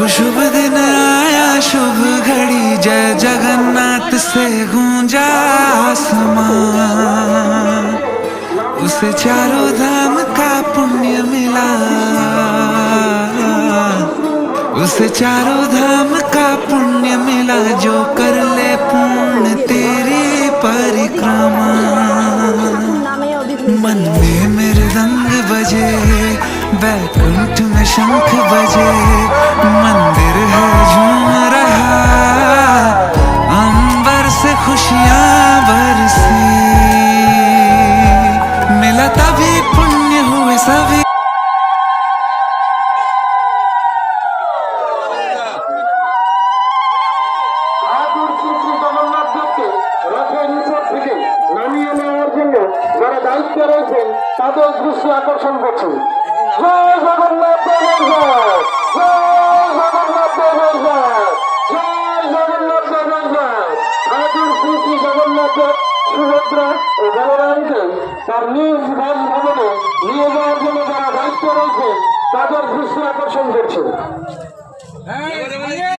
शुभ दिन आया शुभ घड़ी, जय जगन्नाथ से गूंजा आसमां। उसे चारों धाम का पुण्य मिला, उसे चारों धाम का पुण्य मिला, जो कर ले पूर्ण तेरी परिक्रमा। मन में मृदंग बजे, बैकुंठ में शंख बजे, मंदिर है झूम रहा, अंबर से खुशियां बरसी। मिला तभी पुण्य हुए सभी। যারা দায়িত্বে রয়েছেন তাদের দৃষ্টি আকর্ষণ করছে। জয় জগন্নাথ দেবের জয়, জয় জগন্নাথ দেবের জয়, জয় জগন্নাথ দেবের জয়। ঠাকুর শ্রী শ্রী জগন্নাথের সুভদ্রা ও বলরামকে তার নিজ বাসভবনে নিয়ে যাওয়ার জন্য যারা দায়িত্বে রয়েছে তাদের দৃষ্টি আকর্ষণ করছে।